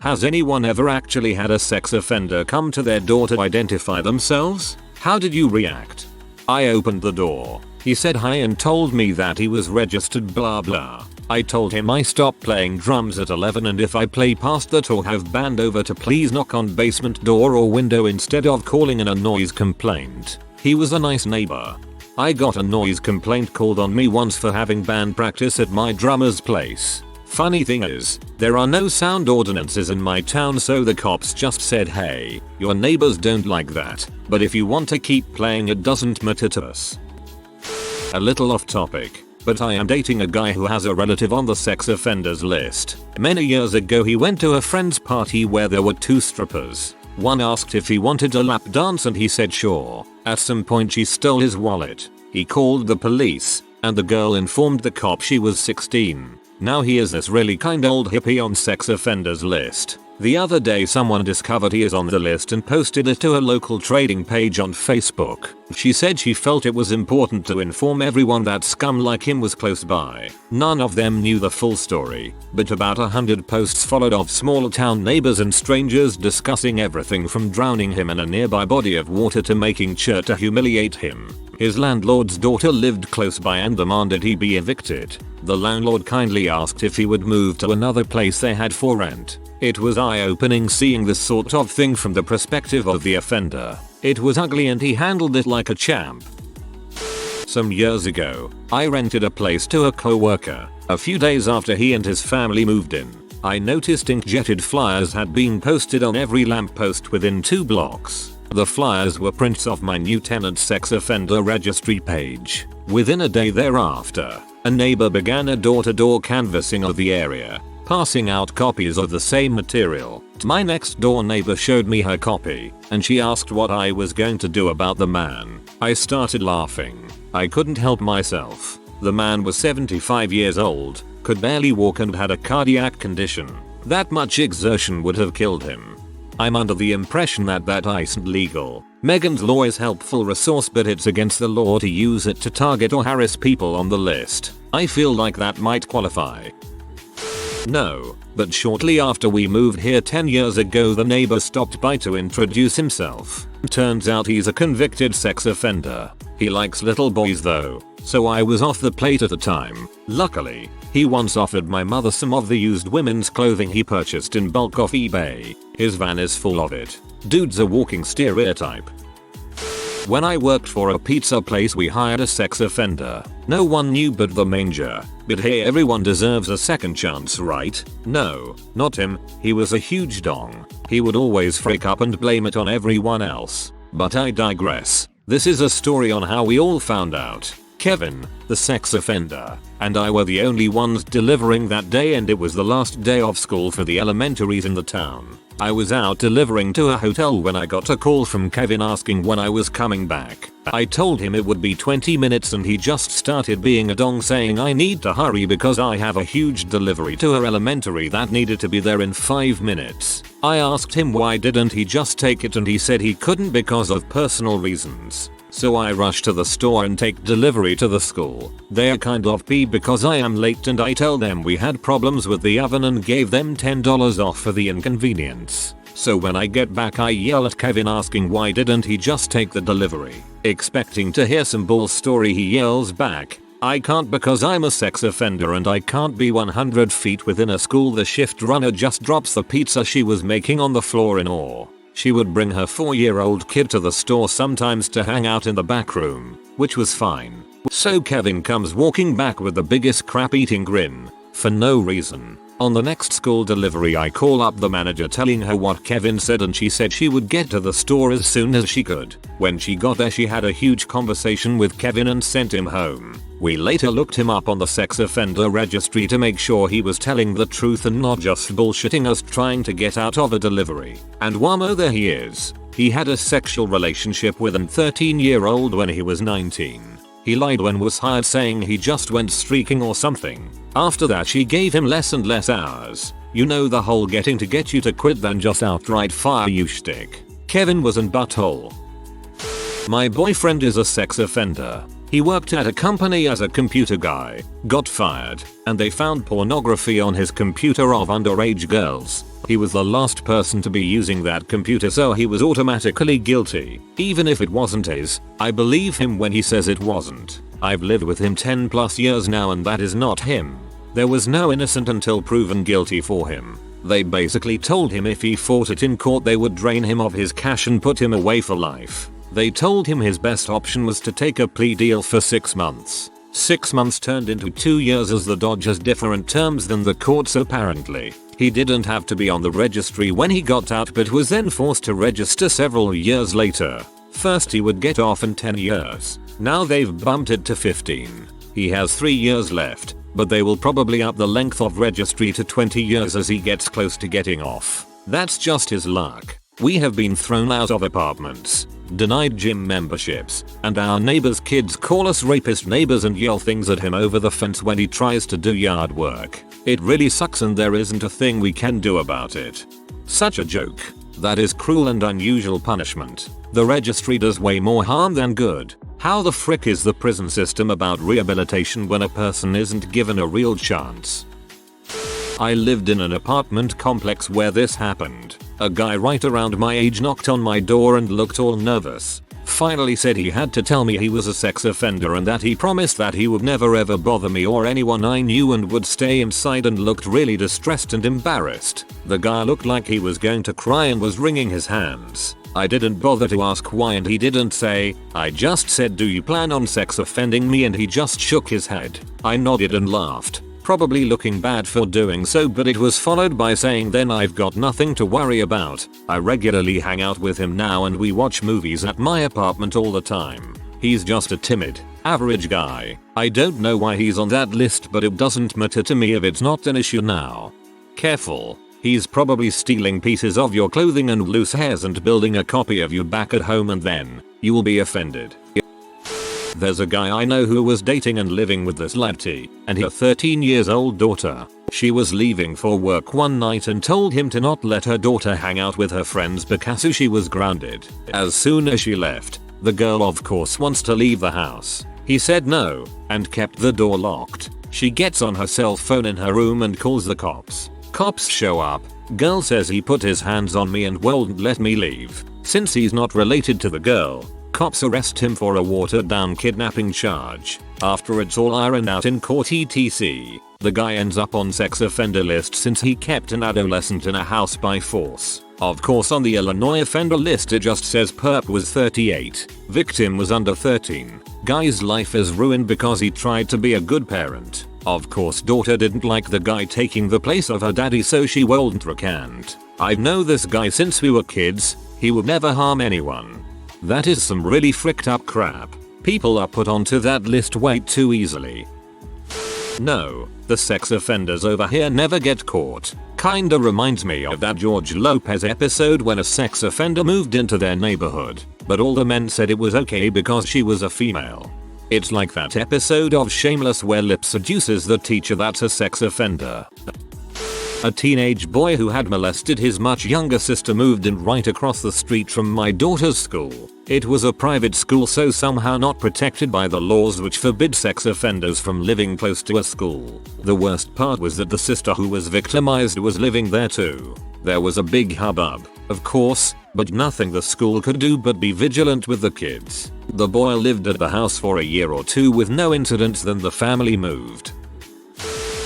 Has anyone ever actually had a sex offender come to their door to identify themselves? How did you react? I opened the door. He said hi and told me that he was registered blah blah. I told him I stopped playing drums at 11 and if I play past that or have band over to please knock on basement door or window instead of calling in a noise complaint. He was a nice neighbor. I got a noise complaint called on me once for having band practice at my drummer's place. Funny thing is, there are no sound ordinances in my town, so the cops just said, hey, your neighbors don't like that, but if you want to keep playing it doesn't matter to us. A little off topic, but I am dating a guy who has a relative on the sex offenders list. Many years ago he went to a friend's party where there were 2 strippers. One asked if he wanted a lap dance and he said sure. At some point she stole his wallet. He called the police, and the girl informed the cop she was 16. Now he is this really kind old hippie on sex offenders list. The other day someone discovered he is on the list and posted it to a local trading page on Facebook. She said she felt it was important to inform everyone that scum like him was close by. None of them knew the full story, but about 100 posts followed of small town neighbors and strangers discussing everything from drowning him in a nearby body of water to making sure to humiliate him. His landlord's daughter lived close by and demanded he be evicted. The landlord kindly asked if he would move to another place they had for rent. It was eye-opening seeing this sort of thing from the perspective of the offender. It was ugly and he handled it like a champ. Some years ago, I rented a place to a co-worker. A few days after he and his family moved in, I noticed inkjetted flyers had been posted on every lamppost within 2 blocks. The flyers were prints of my new tenant sex offender registry page. Within a day thereafter, a neighbor began a door-to-door canvassing of the area, passing out copies of the same material. My next door neighbor showed me her copy, and she asked what I was going to do about the man. I started laughing. I couldn't help myself. The man was 75 years old, could barely walk and had a cardiac condition. That much exertion would have killed him. I'm under the impression that isn't legal. Megan's law is helpful resource, but it's against the law to use it to target or harass people on the list. I feel like that might qualify. No, but shortly after we moved here 10 years ago the neighbor stopped by to introduce himself. Turns out he's a convicted sex offender. He likes little boys though, so I was off the plate at the time. Luckily, he once offered my mother some of the used women's clothing he purchased in bulk off eBay. His van is full of it. Dude's a walking stereotype. When I worked for a pizza place we hired a sex offender. No one knew but the manager. But hey, everyone deserves a second chance, right? No, not him. He was a huge dong. He would always freak up and blame it on everyone else. But I digress. This is a story on how we all found out. Kevin, the sex offender, and I were the only ones delivering that day, and it was the last day of school for the elementaries in the town. I was out delivering to a hotel when I got a call from Kevin asking when I was coming back. I told him it would be 20 minutes and he just started being a dong, saying I need to hurry because I have a huge delivery to her elementary that needed to be there in 5 minutes. I asked him why didn't he just take it, and he said he couldn't because of personal reasons. So I rushed to the store and take delivery to the school. They're kind of peeved because I am late and I tell them we had problems with the oven and gave them $10 off for the inconvenience. So when I get back I yell at Kevin asking why didn't he just take the delivery. Expecting to hear some bull story, he yells back, I can't because I'm a sex offender and I can't be 100 feet within a school. The shift runner just drops the pizza she was making on the floor in awe. She would bring her 4-year-old kid to the store sometimes to hang out in the back room, which was fine. So Kevin comes walking back with the biggest crap-eating grin, for no reason. On the next school delivery I call up the manager telling her what Kevin said, and she said she would get to the store as soon as she could. When she got there she had a huge conversation with Kevin and sent him home. We later looked him up on the sex offender registry to make sure he was telling the truth and not just bullshitting us trying to get out of a delivery. And whammo, there he is. He had a sexual relationship with an 13-year-old when he was 19. He lied when was hired, saying he just went streaking or something. After that she gave him less and less hours. You know, the whole getting to get you to quit than just outright fire you shtick. Kevin was an butthole. My boyfriend is a sex offender. He worked at a company as a computer guy, got fired, and they found pornography on his computer of underage girls. He was the last person to be using that computer, so he was automatically guilty. Even if it wasn't his, I believe him when he says it wasn't. I've lived with him 10 plus years now and that is not him. There was no innocent until proven guilty for him. They basically told him if he fought it in court they would drain him of his cash and put him away for life. They told him his best option was to take a plea deal for 6 months. 6 months turned into 2 years as the Dodge has different terms than the courts apparently. He didn't have to be on the registry when he got out but was then forced to register several years later. First he would get off in 10 years. Now they've bumped it to 15. He has 3 years left, but they will probably up the length of registry to 20 years as he gets close to getting off. That's just his luck. We have been thrown out of apartments, denied gym memberships, and our neighbors' kids call us rapist neighbors and yell things at him over the fence when he tries to do yard work. It really sucks and there isn't a thing we can do about it. Such a joke. That is cruel and unusual punishment. The registry does way more harm than good. How the frick is the prison system about rehabilitation when a person isn't given a real chance? I lived in an apartment complex where this happened. A guy right around my age knocked on my door and looked all nervous. Finally said he had to tell me he was a sex offender and that he promised that he would never ever bother me or anyone I knew and would stay inside, and looked really distressed and embarrassed. The guy looked like he was going to cry and was wringing his hands. I didn't bother to ask why and he didn't say. I just said, "Do you plan on sex offending me?" and he just shook his head. I nodded and laughed, probably looking bad for doing so, but it was followed by saying, "Then I've got nothing to worry about. I regularly hang out with him now and we watch movies at my apartment all the time. He's just a timid, average guy. I don't know why he's on that list, but it doesn't matter to me if it's not an issue now." Careful. He's probably stealing pieces of your clothing and loose hairs and building a copy of you back at home, and then you will be offended. There's a guy I know who was dating and living with this laddie and her 13 years old daughter. She was leaving for work one night and told him to not let her daughter hang out with her friends because she was grounded. As soon as she left, the girl of course wants to leave the house. He said no and kept the door locked. She gets on her cell phone in her room and calls the cops. Cops show up. Girl says he put his hands on me and won't let me leave. Since he's not related to the girl, cops arrest him for a watered down kidnapping charge. After it's all ironed out in court etc., the guy ends up on sex offender list since he kept an adolescent in a house by force. Of course on the Illinois offender list it just says perp was 38, victim was under 13. Guy's life is ruined because he tried to be a good parent. Of course daughter didn't like the guy taking the place of her daddy, so she won't recant. I know this guy since we were kids. He would never harm anyone. That is some really fricked up crap. People are put onto that list way too easily. No, the sex offenders over here never get caught. Kinda reminds me of that George Lopez episode when a sex offender moved into their neighborhood, but all the men said it was okay because she was a female. It's like that episode of Shameless where Lip seduces the teacher that's a sex offender. A teenage boy who had molested his much younger sister moved in right across the street from my daughter's school. It was a private school, so somehow not protected by the laws which forbid sex offenders from living close to a school. The worst part was that the sister who was victimized was living there too. There was a big hubbub, of course, but nothing the school could do but be vigilant with the kids. The boy lived at the house for a year or two with no incidents, then the family moved.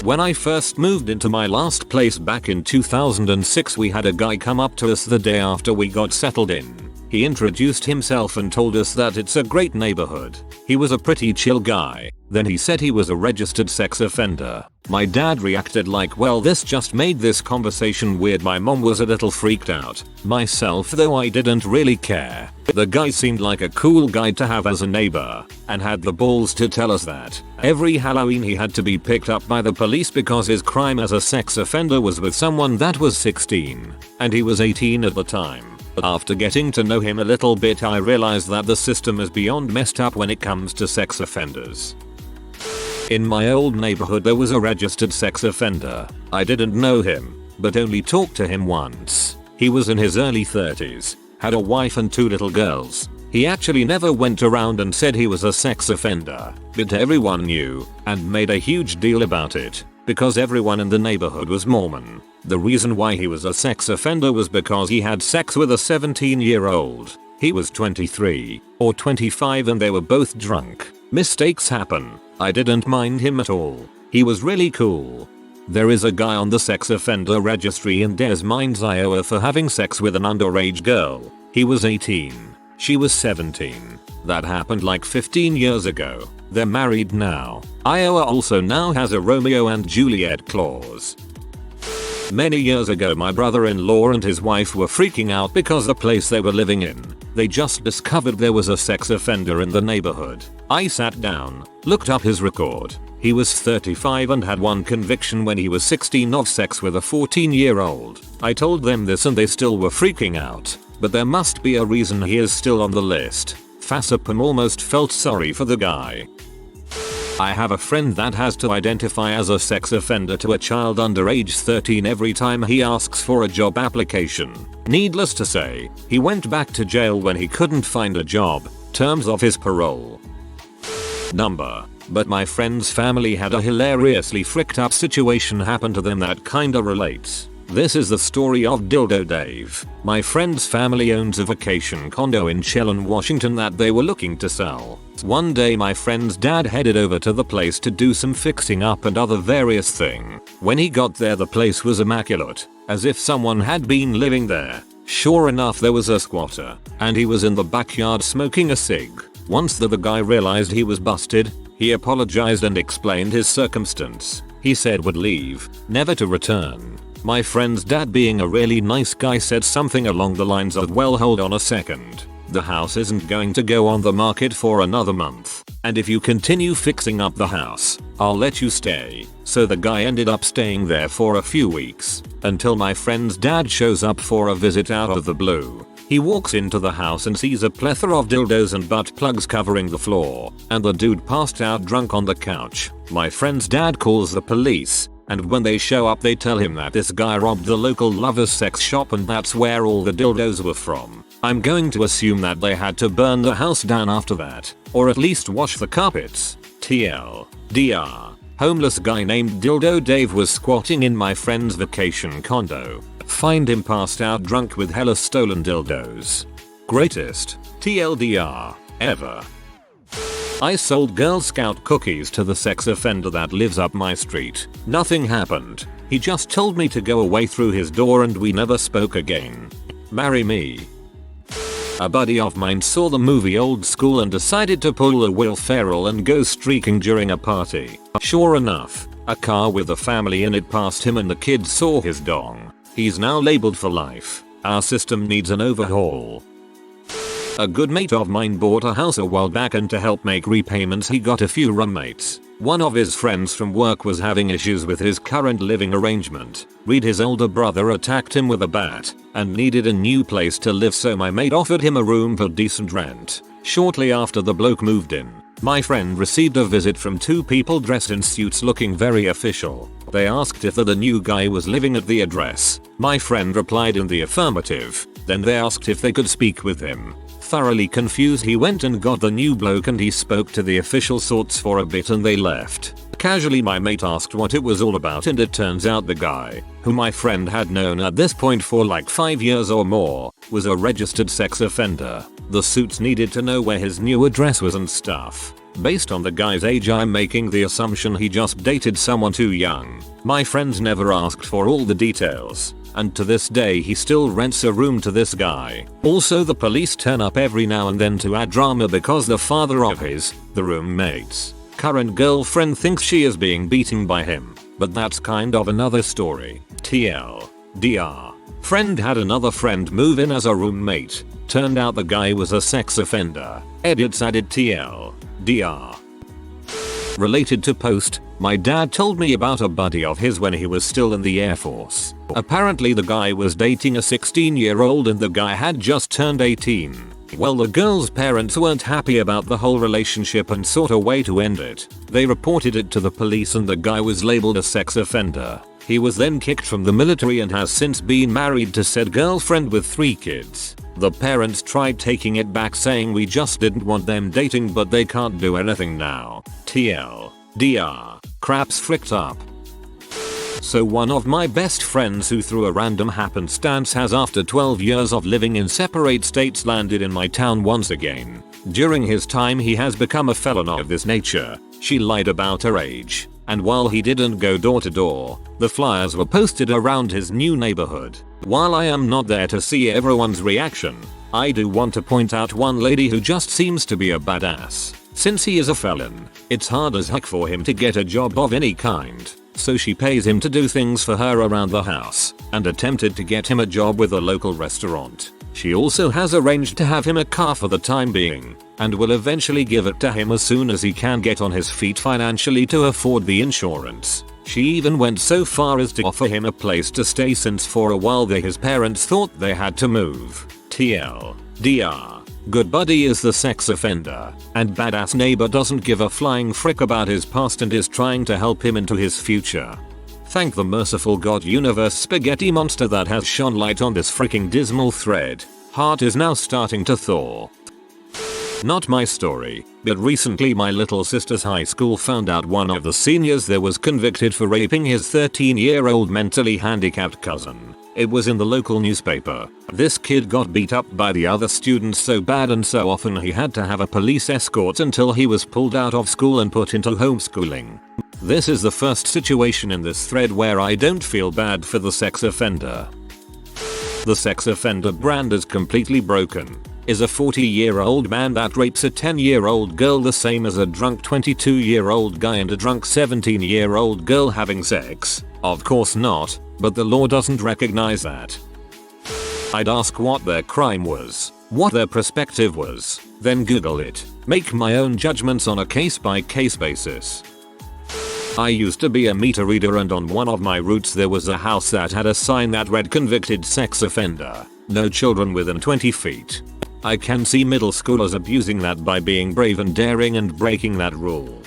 When I first moved into my last place back in 2006, we had a guy come up to us the day after we got settled in. He introduced himself and told us that it's a great neighborhood. He was a pretty chill guy. Then he said he was a registered sex offender. My dad reacted like, well, this just made this conversation weird. My mom was a little freaked out. Myself though, I didn't really care. The guy seemed like a cool guy to have as a neighbor, and had the balls to tell us that every Halloween he had to be picked up by the police because his crime as a sex offender was with someone that was 16, and he was 18 at the time. After getting to know him a little bit, I realized that the system is beyond messed up when it comes to sex offenders. In my old neighborhood there was a registered sex offender. I didn't know him, but only talked to him once. He was in his early 30s, had a wife and 2 little girls. He actually never went around and said he was a sex offender, but everyone knew and made a huge deal about it. because everyone in the neighborhood was Mormon. The reason why he was a sex offender was because he had sex with a 17-year-old. He was 23 or 25 and they were both drunk. Mistakes happen. I didn't mind him at all. He was really cool. There is a guy on the sex offender registry in Des Moines, Iowa for having sex with an underage girl. He was 18. She was 17. That happened like 15 years ago. They're married now. Iowa also now has a Romeo and Juliet clause. Many years ago my brother-in-law and his wife were freaking out because the place they were living in, they just discovered there was a sex offender in the neighborhood. I sat down, looked up his record. He was 35 and had one conviction when he was 16 of sex with a 14-year-old. I told them this and they still were freaking out. But there must be a reason he is still on the list. Fassapam almost felt sorry for the guy. I have a friend that has to identify as a sex offender to a child under age 13 every time he asks for a job application. Needless to say, he went back to jail when he couldn't find a job, terms of his parole. But my friend's family had a hilariously fricked up situation happen to them that kinda relates. This is the story of Dildo Dave. My friend's family owns a vacation condo in Chelan, Washington that they were looking to sell. One day my friend's dad headed over to the place to do some fixing up and other various thing. When he got there the place was immaculate, as if someone had been living there. Sure enough there was a squatter, and he was in the backyard smoking a cig. Once the guy realized he was busted, he apologized and explained his circumstance. He said would leave, never to return. My friend's dad, being a really nice guy, said something along the lines of, well, hold on a second. The house isn't going to go on the market for another month. And if you continue fixing up the house, I'll let you stay. So the guy ended up staying there for a few weeks, until my friend's dad shows up for a visit out of the blue. He walks into the house and sees a plethora of dildos and butt plugs covering the floor, and the dude passed out drunk on the couch. My friend's dad calls the police, and when they show up they tell him that this guy robbed the local lover's sex shop and that's where all the dildos were from. I'm going to assume that they had to burn the house down after that, or at least wash the carpets. TLDR. Homeless guy named Dildo Dave was squatting in my friend's vacation condo. Find him passed out drunk with hella stolen dildos. Greatest TLDR ever. I sold Girl Scout cookies to the sex offender that lives up my street. Nothing happened. He just told me to go away through his door and we never spoke again. Marry me. A buddy of mine saw the movie Old School and decided to pull a Will Ferrell and go streaking during a party. Sure enough, a car with a family in it passed him and the kid saw his dong. He's now labeled for life. Our system needs an overhaul. A good mate of mine bought a house a while back and to help make repayments he got a few roommates. One of his friends from work was having issues with his current living arrangement. His older brother attacked him with a bat and needed a new place to live, so my mate offered him a room for decent rent. Shortly after the bloke moved in, my friend received a visit from two people dressed in suits looking very official. They asked if the new guy was living at the address. My friend replied in the affirmative. Then they asked if they could speak with him. Thoroughly confused, he went and got the new bloke and he spoke to the official sorts for a bit and they left. Casually my mate asked what it was all about and it turns out the guy, who my friend had known at this point for like 5 years or more, was a registered sex offender. The suits needed to know where his new address was and stuff. Based on the guy's age I'm making the assumption he just dated someone too young. My friends never asked for all the details, and to this day he still rents a room to this guy. Also the police turn up every now and then to add drama because the father of the roommate's current girlfriend thinks she is being beaten by him. But that's kind of another story. TLDR. Friend had another friend move in as a roommate. Turned out the guy was a sex offender. Edits added TLDR. Related to post, my dad told me about a buddy of his when he was still in the Air Force. Apparently the guy was dating a 16-year-old and the guy had just turned 18. Well, the girl's parents weren't happy about the whole relationship and sought a way to end it. They reported it to the police and the guy was labeled a sex offender. He was then kicked from the military and has since been married to said girlfriend with 3 kids. The parents tried taking it back saying we just didn't want them dating, but they can't do anything now. TLDR. Crap's fricked up. So one of my best friends who through a random happenstance has after 12 years of living in separate states landed in my town once again. During his time he has become a felon of this nature. She lied about her age. And while he didn't go door to door, the flyers were posted around his new neighborhood. While I am not there to see everyone's reaction, I do want to point out one lady who just seems to be a badass. Since he is a felon, it's hard as heck for him to get a job of any kind. So she pays him to do things for her around the house and attempted to get him a job with a local restaurant. She also has arranged to have him a car for the time being and will eventually give it to him as soon as he can get on his feet financially to afford the insurance. She even went so far as to offer him a place to stay since for a while his parents thought they had to move. TLDR. Good buddy is the sex offender, and badass neighbor doesn't give a flying frick about his past and is trying to help him into his future. Thank the merciful God universe spaghetti monster that has shone light on this freaking dismal thread. Heart is now starting to thaw. Not my story, but recently my little sister's high school found out one of the seniors there was convicted for raping his 13-year-old mentally handicapped cousin. It was in the local newspaper. This kid got beat up by the other students so bad and so often he had to have a police escort until he was pulled out of school and put into homeschooling. This is the first situation in this thread where I don't feel bad for the sex offender. The sex offender brand is completely broken. Is a 40-year-old man that rapes a 10-year-old girl the same as a drunk 22-year-old guy and a drunk 17-year-old girl having sex? Of course not, but the law doesn't recognize that. I'd ask what their crime was, what their perspective was, then Google it, make my own judgments on a case-by-case basis. I used to be a meter reader and on one of my routes there was a house that had a sign that read convicted sex offender, no children within 20 feet. I can see middle schoolers abusing that by being brave and daring and breaking that rule.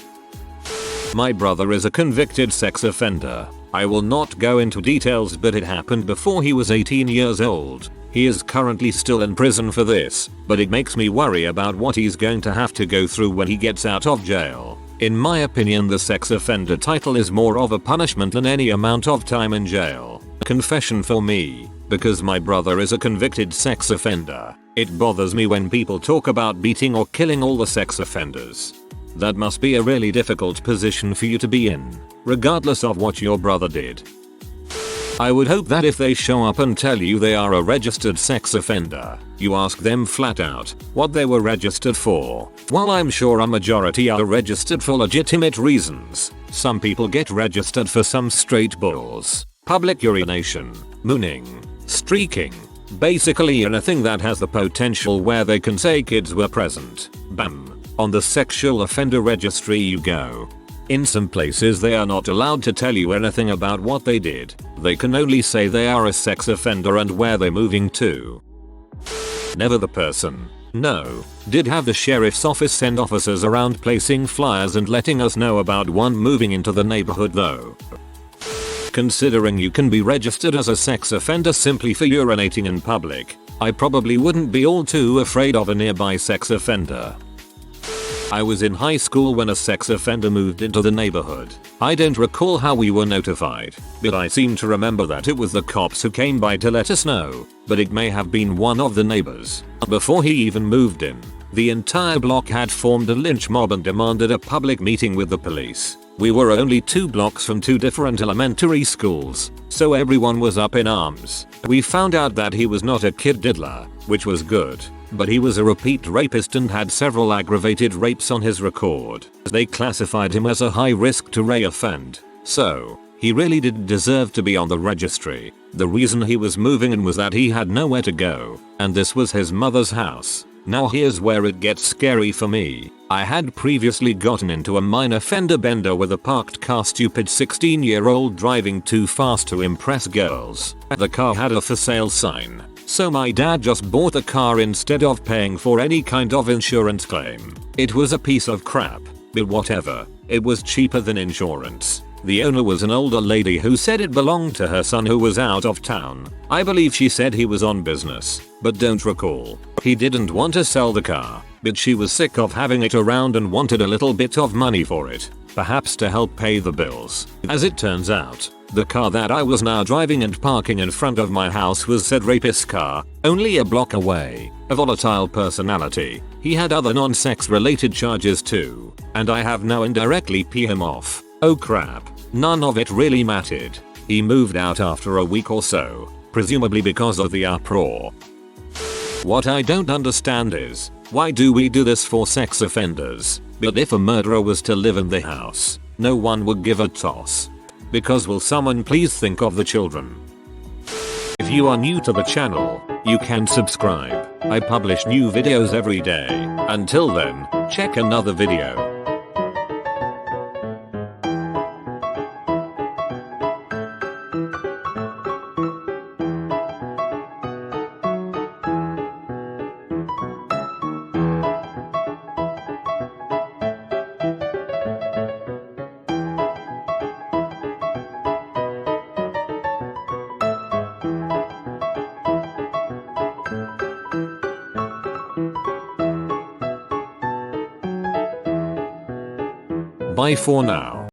My brother is a convicted sex offender. I will not go into details, but it happened before he was 18 years old. He is currently still in prison for this, but it makes me worry about what he's going to have to go through when he gets out of jail. In my opinion, the sex offender title is more of a punishment than any amount of time in jail. Confession for me, because my brother is a convicted sex offender, it bothers me when people talk about beating or killing all the sex offenders. That must be a really difficult position for you to be in, regardless of what your brother did. I would hope that if they show up and tell you they are a registered sex offender, you ask them flat out what they were registered for. While I'm sure a majority are registered for legitimate reasons, some people get registered for some straight bulls. Public urination, mooning, streaking, basically anything that has the potential where they can say kids were present. Bam. On the sexual offender registry you go. In some places they are not allowed to tell you anything about what they did. They can only say they are a sex offender and where they're moving to. Never the person. No. Did have the sheriff's office send officers around placing flyers and letting us know about one moving into the neighborhood though. Considering you can be registered as a sex offender simply for urinating in public, I probably wouldn't be all too afraid of a nearby sex offender. I was in high school when a sex offender moved into the neighborhood. I don't recall how we were notified, but I seem to remember that it was the cops who came by to let us know, but it may have been one of the neighbors. Before he even moved in, the entire block had formed a lynch mob and demanded a public meeting with the police. We were only 2 blocks from 2 different elementary schools, so everyone was up in arms. We found out that he was not a kid diddler, which was good, but he was a repeat rapist and had several aggravated rapes on his record. They classified him as a high risk to reoffend, so he really didn't deserve to be on the registry. The reason he was moving in was that he had nowhere to go, and this was his mother's house. Now here's where it gets scary for me. I had previously gotten into a minor fender bender with a parked car, stupid 16-year-old driving too fast to impress girls. The car had a for sale sign, so my dad just bought the car instead of paying for any kind of insurance claim. It was a piece of crap, but whatever, it was cheaper than insurance. The owner was an older lady who said it belonged to her son who was out of town. I believe she said he was on business, but don't recall. He didn't want to sell the car, but she was sick of having it around and wanted a little bit of money for it. perhaps to help pay the bills. As it turns out, the car that I was now driving and parking in front of my house was said rapist's car, only a block away. A volatile personality. He had other non-sex related charges too, and I have now indirectly pee him off. Oh crap, none of it really mattered. He moved out after a week or so, presumably because of the uproar. What I don't understand is, why do we do this for sex offenders, but if a murderer was to live in the house, no one would give a toss? Because will someone please think of the children? If you are new to the channel, you can subscribe. I publish new videos every day. Until then, check another video. Bye for now.